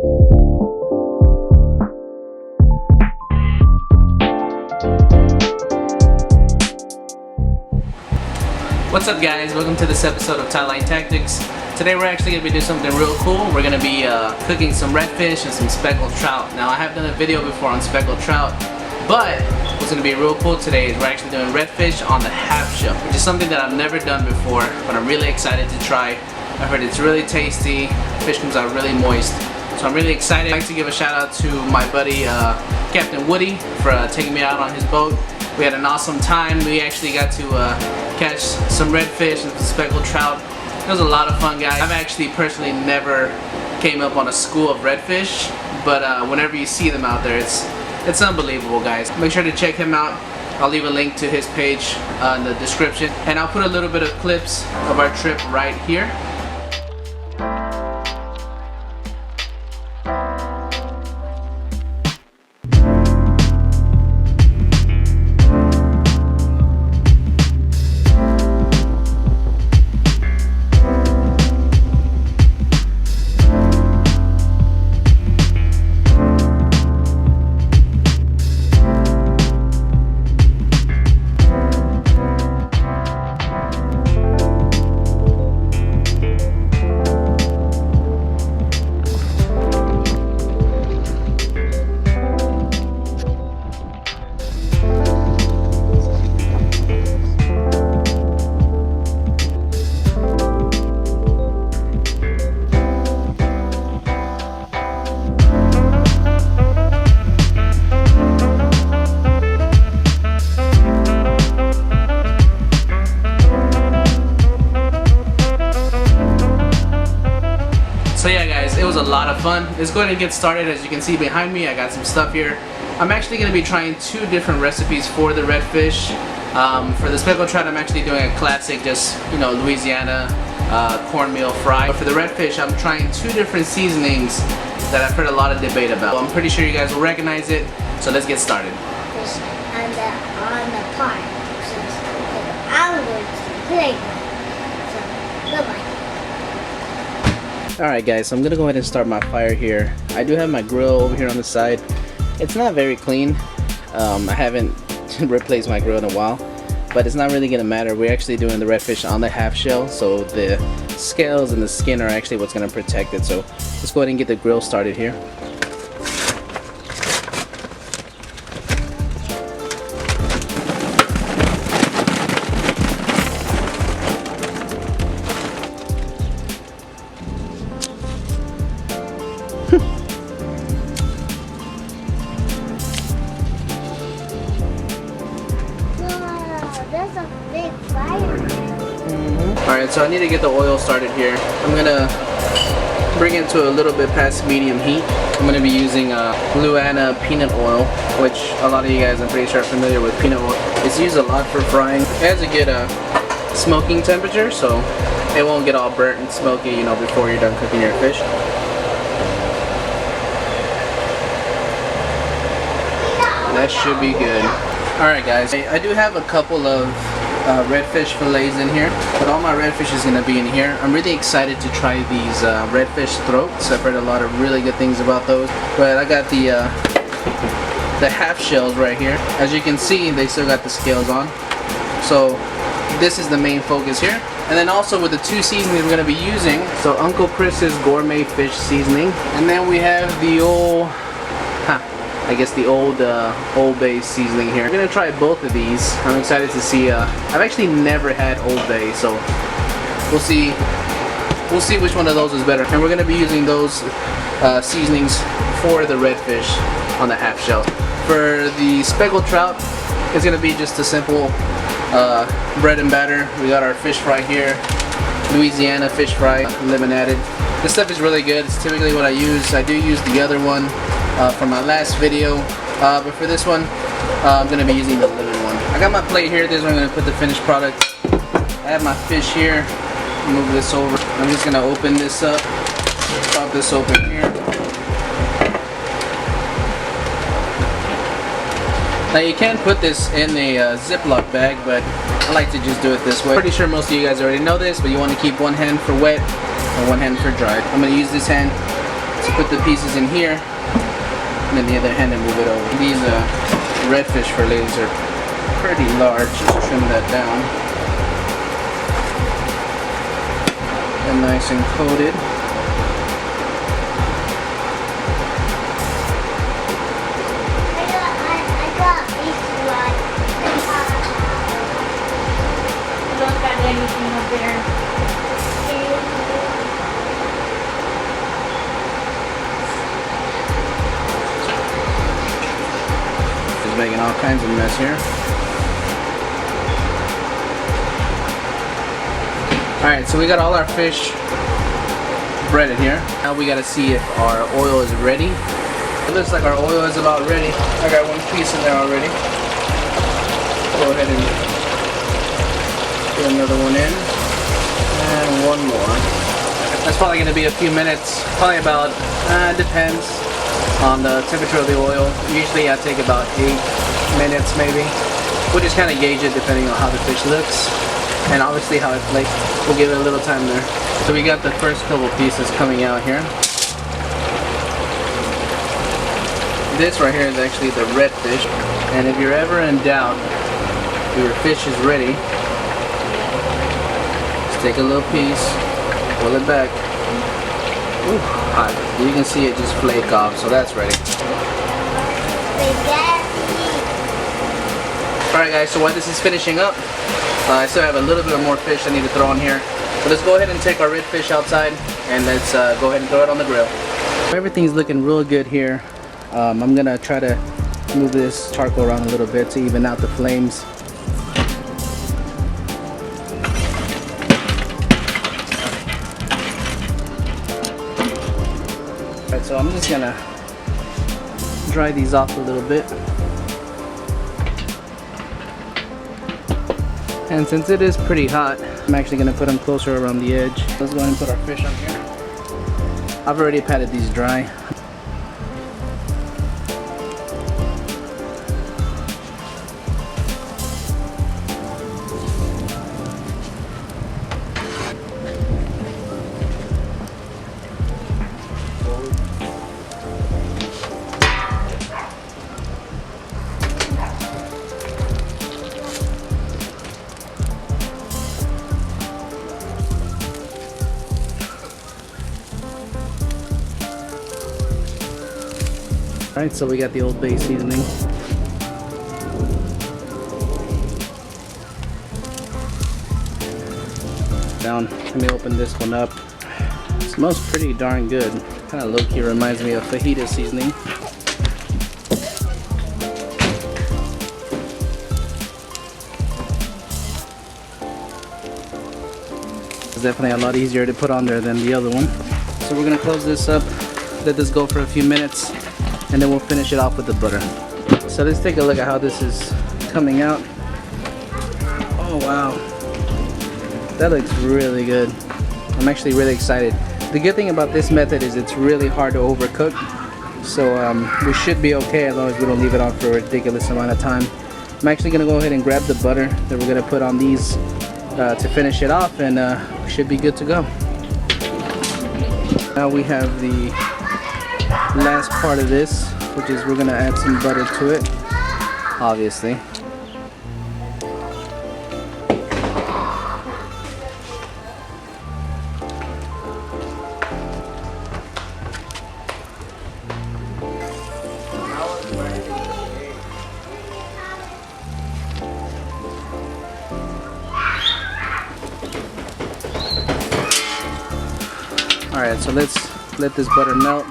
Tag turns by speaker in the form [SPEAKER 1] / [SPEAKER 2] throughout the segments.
[SPEAKER 1] What's up guys, welcome to this episode of Tightline Tactics. Today we're actually going to be doing something real cool. We're going to be cooking some redfish and some speckled trout. Now I have done a video before on speckled trout, but what's going to be real cool today is we're actually doing redfish on the half shell, which is something that I've never done before, but I'm really excited to try. I've heard it's really tasty, fish comes out really moist, so I'm really excited. I'd like to give a shout out to my buddy Captain Woody for taking me out on his boat. We had an awesome time. We actually got to catch some redfish and some speckled trout. It was a lot of fun, guys. I've actually personally never came up on a school of redfish, but whenever you see them out there, it's unbelievable, guys. Make sure to check him out. I'll leave a link to his page in the description, and I'll put a little bit of clips of our trip right here. So yeah guys, it was a lot of fun. Let's go ahead and get started. As you can see behind me, I got some stuff here. I'm actually going to be trying two different recipes for the redfish. For the speckled trout, I'm actually doing a classic, just, you know, Louisiana cornmeal fry. But for the redfish, I'm trying two different seasonings that I've heard a lot of debate about. I'm pretty sure you guys will recognize it, so let's get started.
[SPEAKER 2] On the pot, so I'm going to play. So, bye-bye.
[SPEAKER 1] Alright guys, so I'm gonna go ahead and start my fire here. I do have my grill over here on the side. It's not very clean. I haven't replaced my grill in a while, but it's not really gonna matter. We're actually doing the redfish on the half shell, so the scales and the skin are actually what's gonna protect it. So let's go ahead and get the grill started here.
[SPEAKER 2] That's a big fire.
[SPEAKER 1] Alright, so I need to get the oil started here. I'm gonna bring it to a little bit past medium heat. I'm gonna be using Louisiana peanut oil, which a lot of you guys, I'm pretty sure, are familiar with peanut oil. It's used a lot for frying. It has a good smoking temperature, so it won't get all burnt and smoky, you know, before you're done cooking your fish. That should be good. Alright guys, I do have a couple of redfish fillets in here, but all my redfish is going to be in here. I'm really excited to try these redfish throats. I've heard a lot of really good things about those, but I got the half shells right here. As you can see, they still got the scales on, so this is the main focus here. And then also with the two seasonings we're going to be using, so Uncle Chris's Gourmet fish seasoning, and then we have the old I guess the old Old Bay seasoning here. I'm gonna try both of these. I'm excited to see. I've actually never had Old Bay, so we'll see which one of those is better. And we're gonna be using those seasonings for the redfish on the half shell. For the speckled trout, it's gonna be just a simple bread and batter. We got our fish fry here, Louisiana fish fry, lemon added. This stuff is really good. It's typically what I use. I do use the other one from my last video, but for this one I'm going to be using the lemon one. I got my plate here. This is where I'm going to put the finished product. I have my fish here. Move this over. I'm just going to open this up, pop this open here. Now you can put this in a Ziploc bag, but I like to just do it this way. Pretty sure most of you guys already know this, but you want to keep one hand for wet and one hand for dry. I'm going to use this hand to put the pieces in here, and then the other hand and move it over. These redfish fillets are pretty large. Just trim that down. And nice and coated.
[SPEAKER 2] I got these one.
[SPEAKER 3] You don't got anything up there.
[SPEAKER 1] Just making all kinds of mess here. Alright, so we got all our fish breaded here. Now we gotta see if our oil is ready. It looks like our oil is about ready. I got one piece in there already. Go ahead and put another one in. And one more. That's probably gonna be a few minutes. Probably about, depends on the temperature of the oil. Usually I take about 8 minutes maybe. We'll just kind of gauge it depending on how the fish looks. And obviously how it flakes. We'll give it a little time there. So we got the first couple pieces coming out here. This right here is actually the redfish. And if you're ever in doubt if your fish is ready, just take a little piece, pull it back. Ooh, hot. You can see it just flake off, so that's ready. Alright guys, so while this is finishing up, I still have a little bit more fish I need to throw in here. So let's go ahead and take our redfish outside and let's go ahead and throw it on the grill. Everything's looking real good here. I'm gonna try to move this charcoal around a little bit to even out the flames. Alright, so I'm just gonna dry these off a little bit. And since it is pretty hot, I'm actually going to put them closer around the edge. Let's go ahead and put our fish on here. I've already patted these dry. Alright, so we got the Old Bay seasoning. Down. Let me open this one up. It smells pretty darn good. Kind of low-key reminds me of fajita seasoning. It's definitely a lot easier to put on there than the other one. So we're gonna close this up, let this go for a few minutes, and then we'll finish it off with the butter. So let's take a look at how this is coming out. Oh wow, that looks really good. I'm actually really excited. The good thing about this method is it's really hard to overcook, so we should be okay as long as we don't leave it on for a ridiculous amount of time. I'm actually gonna go ahead and grab the butter that we're gonna put on these to finish it off, and we should be good to go. Now we have the last part of this, which is we're gonna add some butter to it, obviously. Alright, so let's let this butter melt,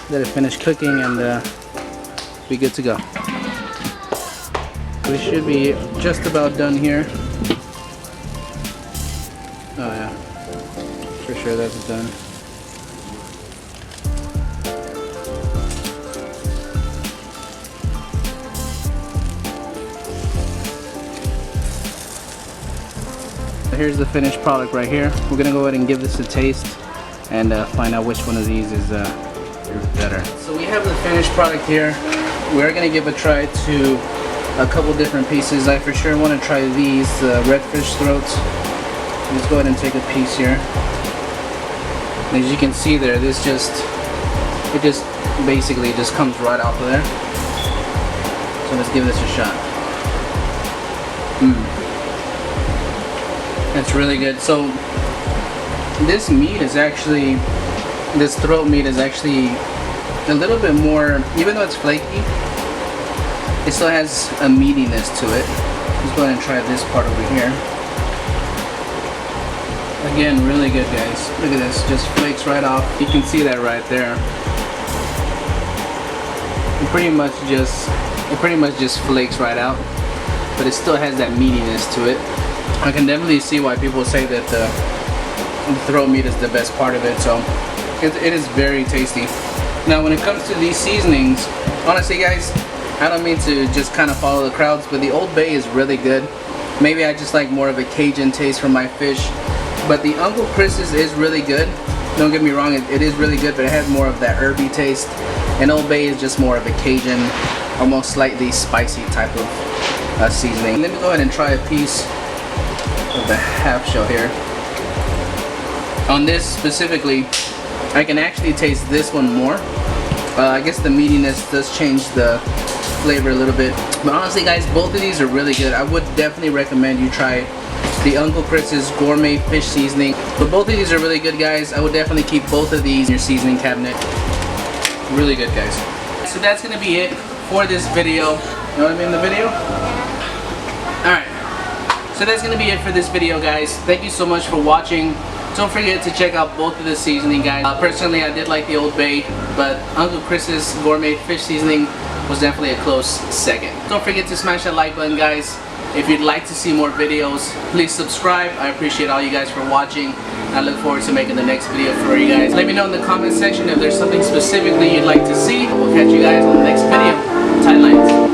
[SPEAKER 1] let it finish cooking, and be good to go. We should be just about done here. Oh yeah, for sure that's done. Here's the finished product right here. We're gonna go ahead and give this a taste and find out which one of these is better. So we have the finished product here. We're gonna give a try to a couple different pieces. I for sure want to try these redfish throats. Let's go ahead and take a piece here. As you can see there, this just it just basically just comes right off of there. So let's give this a shot. That's really good. So this meat is actually, this throat meat is actually a little bit more, even though it's flaky, it still has a meatiness to it. Let's go ahead and try this part over here. Again, really good, guys. Look at this, just flakes right off. You can see that right there. It pretty much just flakes right out, but it still has that meatiness to it. I can definitely see why people say that the throat meat is the best part of it. So it is very tasty. Now, when it comes to these seasonings, honestly, guys, I don't mean to just kind of follow the crowds, but the Old Bay is really good. Maybe I just like more of a Cajun taste for my fish. But the Uncle Chris's is really good. Don't get me wrong, it is really good, but it has more of that herby taste. And Old Bay is just more of a Cajun, almost slightly spicy type of seasoning. Let me go ahead and try a piece of the half shell here. On this specifically, I can actually taste this one more. I guess the meatiness does change the flavor a little bit. But honestly, guys, both of these are really good. I would definitely recommend you try the Uncle Chris's Gourmet Fish Seasoning. But both of these are really good, guys. I would definitely keep both of these in your seasoning cabinet. Really good, guys. So that's gonna be it for this video. You know what I mean, the video? Alright. So that's gonna be it for this video, guys. Thank you so much for watching. Don't forget to check out both of the seasoning, guys. Personally, I did like the Old Bay, but Uncle Chris's Gourmet Fish Seasoning was definitely a close second. Don't forget to smash that like button, guys. If you'd like to see more videos, please subscribe. I appreciate all you guys for watching. I look forward to making the next video for you guys. Let me know in the comment section if there's something specifically you'd like to see. We'll catch you guys on the next video. Tight lines.